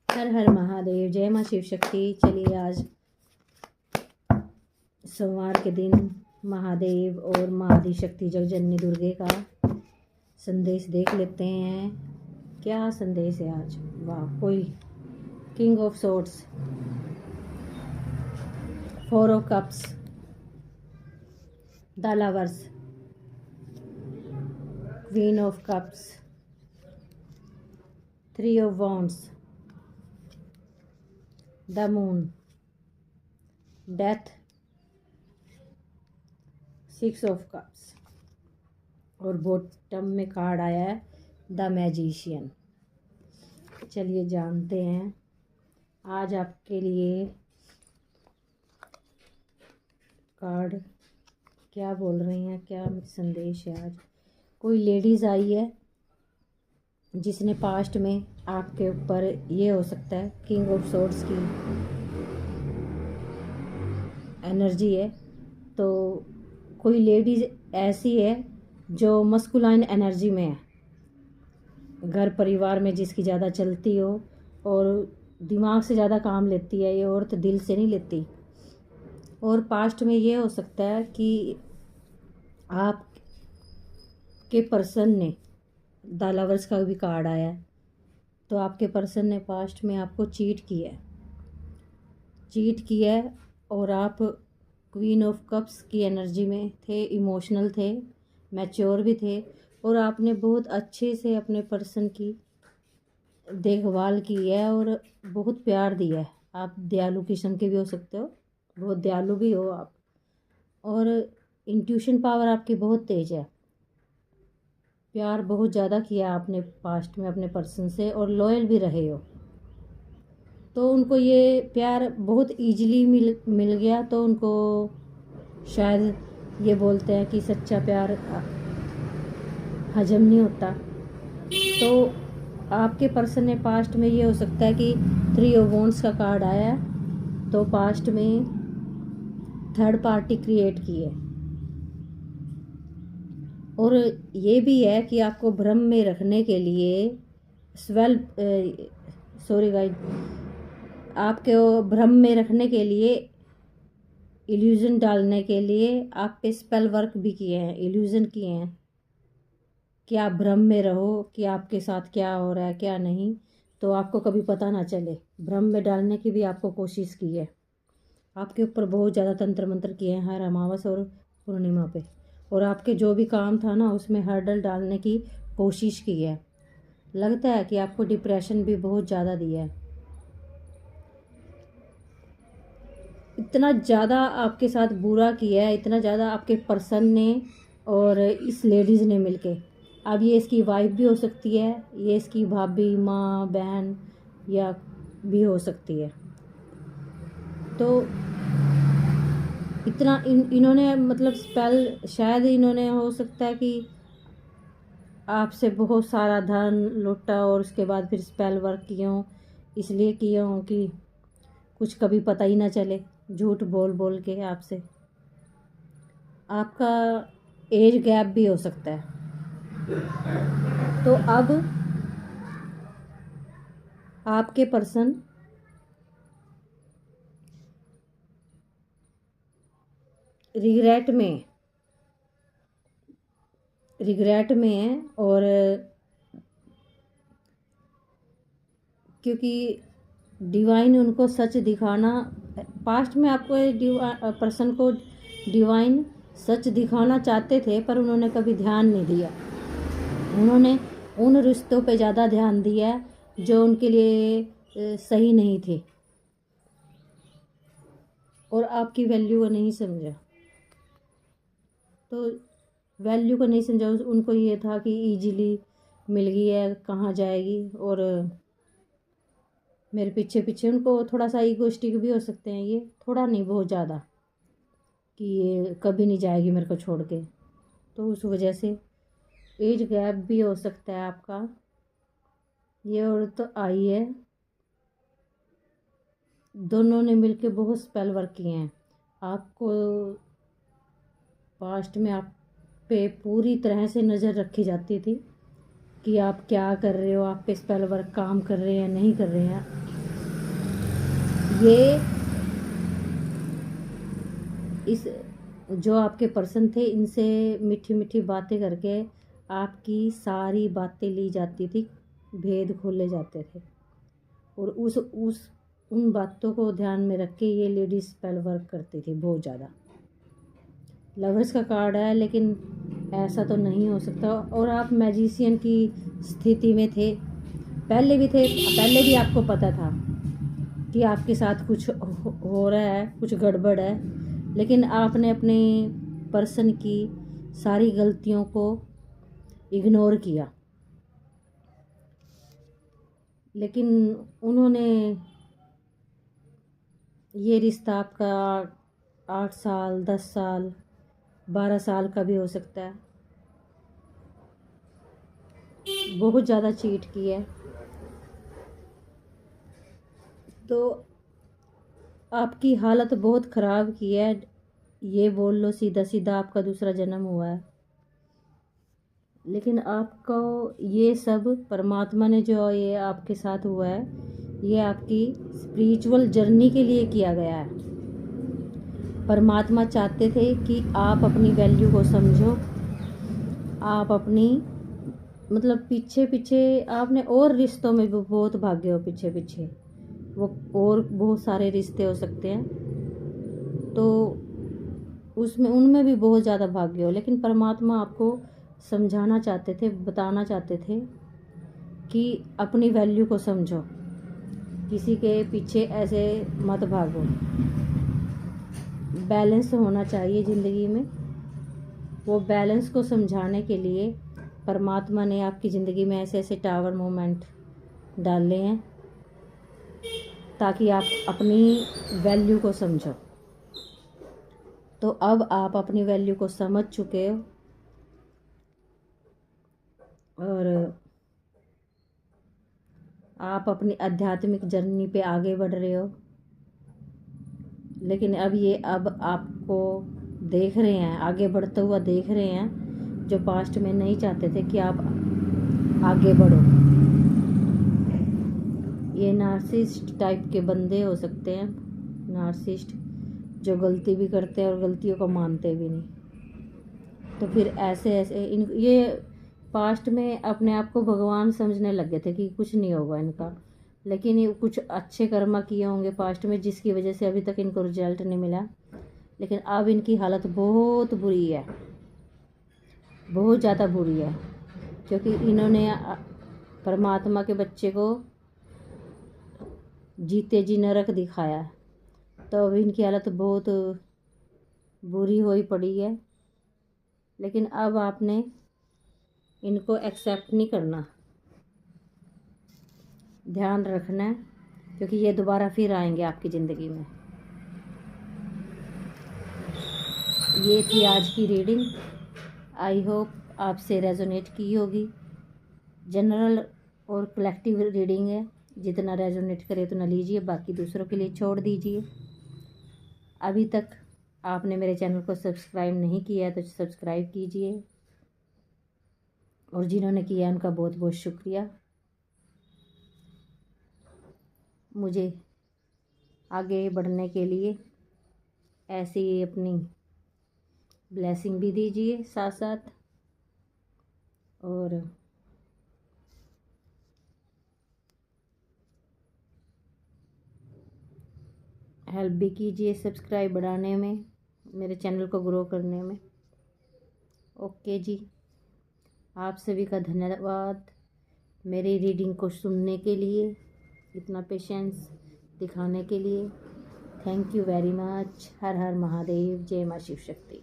हर हर महादेव, जय माँ शिव शक्ति। चलिए आज सोमवार के दिन महादेव और माँ आदिशक्ति जगजननी दुर्गे का संदेश देख लेते हैं। क्या संदेश है आज? वाह, कोई king of swords, 4 of cups, the lovers, queen of cups, 3 of wands, the moon, death, 6 of cups और बॉटम में कार्ड आया है द मैजिशियन। चलिए जानते हैं आज आपके लिए कार्ड क्या बोल रही हैं, क्या संदेश है आज। कोई लेडीज़ आई है जिसने पास्ट में आपके ऊपर, ये हो सकता है किंग ऑफ सोर्ड्स की एनर्जी है, तो कोई लेडीज़ ऐसी है जो मस्कुलाइन एनर्जी में है, घर परिवार में जिसकी ज़्यादा चलती हो और दिमाग से ज़्यादा काम लेती है। ये औरत दिल से नहीं लेती। और पास्ट में ये हो सकता है कि आपके पर्सन ने, द लवर्स का भी कार्ड आया है, तो आपके पर्सन ने पास्ट में आपको चीट किया है और आप क्वीन ऑफ कप्स की एनर्जी में थे, इमोशनल थे, मैच्योर भी थे और आपने बहुत अच्छे से अपने पर्सन की देखभाल की है और बहुत प्यार दिया है। आप दयालु किस्म के भी हो सकते हो, बहुत दयालु भी हो आप, और इंट्यूशन पावर आपकी बहुत तेज है। प्यार बहुत ज़्यादा किया आपने पास्ट में अपने पर्सन से और लॉयल भी रहे हो, तो उनको ये प्यार बहुत इजीली मिल गया, तो उनको शायद ये बोलते हैं कि सच्चा प्यार हजम नहीं होता। तो आपके पर्सन ने पास्ट में, ये हो सकता है कि 3 ऑफ वॉन्ड्स का कार्ड आया, तो पास्ट में थर्ड पार्टी क्रिएट की है और ये भी है कि आपको भ्रम में रखने के लिए आपके भ्रम में रखने के लिए, इल्यूजन डालने के लिए आप पे स्पेल वर्क भी किए हैं, इल्यूजन किए हैं कि आप भ्रम में रहो कि आपके साथ क्या हो रहा है क्या नहीं, तो आपको कभी पता ना चले। भ्रम में डालने की भी आपको कोशिश की है। आपके ऊपर बहुत ज़्यादा तंत्र मंत्र किए हैं हर अमावस और पूर्णिमा पे, और आपके जो भी काम था ना उसमें हर्डल डालने की कोशिश की है। लगता है कि आपको डिप्रेशन भी बहुत ज़्यादा दिया है। इतना ज़्यादा आपके साथ बुरा किया है, इतना ज़्यादा आपके पर्सन ने और इस लेडीज़ ने मिलके। अब ये इसकी वाइफ भी हो सकती है, ये इसकी भाभी, माँ, बहन या भी हो सकती है। तो इतना इन्होंने मतलब स्पेल, शायद इन्होंने, हो सकता है कि आपसे बहुत सारा धन लूटा और उसके बाद फिर स्पेल वर्क किए हों, इसलिए किए हों कि कुछ कभी पता ही ना चले, झूठ बोल बोल के आपसे। आपका एज गैप भी हो सकता है। तो अब आपके पर्सन रिग्रेट में है और क्योंकि डिवाइन उनको सच दिखाना, पास्ट में आपको पर्सन को डिवाइन सच दिखाना चाहते थे, पर उन्होंने कभी ध्यान नहीं दिया। उन्होंने उन रिश्तों पे ज़्यादा ध्यान दिया जो उनके लिए सही नहीं थे और आपकी वैल्यू को नहीं समझा। तो वैल्यू को नहीं समझा, उनको ये था कि इजीली मिल गई है, कहाँ जाएगी, और मेरे पीछे पीछे। उनको थोड़ा सा ईगोइस्टिक भी हो सकते हैं, ये थोड़ा नहीं बहुत ज़्यादा, कि ये कभी नहीं जाएगी मेरे को छोड़ के। तो उस वजह से एज गैप भी हो सकता है आपका। ये औरत तो आई है, दोनों ने मिलके बहुत स्पेल वर्क किए हैं। आपको पास्ट में आप पे पूरी तरह से नज़र रखी जाती थी कि आप क्या कर रहे हो, आप पे स्पेल वर्क काम कर रहे हैं नहीं कर रहे हैं। ये इस जो आपके पर्सन थे, इनसे मीठी मीठी बातें करके आपकी सारी बातें ली जाती थी, भेद खोले जाते थे। और उस उन बातों को ध्यान में रख के ये लेडीज स्पेल वर्क करती थी बहुत ज़्यादा। लवर्स का कार्ड है, लेकिन ऐसा तो नहीं हो सकता। और आप मैजिशियन की स्थिति में थे, पहले भी आपको पता था कि आपके साथ कुछ हो रहा है, कुछ गड़बड़ है, लेकिन आपने अपने पर्सन की सारी गलतियों को इग्नोर किया। लेकिन उन्होंने ये रिश्ता आपका 8 साल, 10 साल, 12 साल का भी हो सकता है, बहुत ज़्यादा चीट की है। तो आपकी हालत बहुत ख़राब की है, ये बोल लो सीधा सीधा आपका दूसरा जन्म हुआ है। लेकिन आपको ये सब परमात्मा ने जो ये आपके साथ हुआ है, ये आपकी स्पिरिचुअल जर्नी के लिए किया गया है। परमात्मा चाहते थे कि आप अपनी वैल्यू को समझो, आप अपनी मतलब पीछे पीछे आपने और रिश्तों में भी बहुत भागे हो, पीछे पीछे वो और बहुत सारे रिश्ते हो सकते हैं, तो उसमें उनमें भी बहुत ज़्यादा भागे हो। लेकिन परमात्मा आपको समझाना चाहते थे, बताना चाहते थे कि अपनी वैल्यू को समझो, किसी के पीछे ऐसे मत भागो। बैलेंस होना चाहिए ज़िंदगी में। वो बैलेंस को समझाने के लिए परमात्मा ने आपकी ज़िंदगी में ऐसे ऐसे टावर मोमेंट डाले हैं, ताकि आप अपनी वैल्यू को समझो। तो अब आप अपनी वैल्यू को समझ चुके हो और आप अपनी आध्यात्मिक जर्नी पे आगे बढ़ रहे हो। लेकिन अब आपको देख रहे हैं, आगे बढ़ता हुआ देख रहे हैं, जो पास्ट में नहीं चाहते थे कि आप आगे बढ़ो। ये नार्सिसिस्ट टाइप के बंदे हो सकते हैं, नार्सिसिस्ट जो गलती भी करते हैं और गलतियों को मानते भी नहीं। तो फिर ऐसे ये पास्ट में अपने आप को भगवान समझने लग गए थे कि कुछ नहीं होगा इनका। लेकिन ये कुछ अच्छे कर्म किए होंगे पास्ट में, जिसकी वजह से अभी तक इनको रिजल्ट नहीं मिला। लेकिन अब इनकी हालत बहुत बुरी है, बहुत ज़्यादा बुरी है, क्योंकि इन्होंने परमात्मा के बच्चे को जीते जी नरक दिखाया। तो अब इनकी हालत बहुत बुरी हुई पड़ी है। लेकिन अब आपने इनको एक्सेप्ट नहीं करना, ध्यान रखना है, क्योंकि ये दोबारा फिर आएंगे आपकी ज़िंदगी में। ये थी आज की रीडिंग। आई होप आपसे रेजोनेट की होगी। जनरल और कलेक्टिव रीडिंग है, जितना रेजोनेट करे उतना लीजिए, बाकी दूसरों के लिए छोड़ दीजिए। अभी तक आपने मेरे चैनल को सब्सक्राइब नहीं किया है तो सब्सक्राइब कीजिए, और जिन्होंने किया उनका बहुत बहुत शुक्रिया। मुझे आगे बढ़ने के लिए ऐसे ही अपनी ब्लेसिंग भी दीजिए साथ साथ, और हेल्प भी कीजिए सब्सक्राइब बढ़ाने में, मेरे चैनल को ग्रो करने में। ओके जी, आप सभी का धन्यवाद मेरी रीडिंग को सुनने के लिए, इतना पेशेंस दिखाने के लिए। Thank you very much. हर हर महादेव। जय मां शिव शक्ति।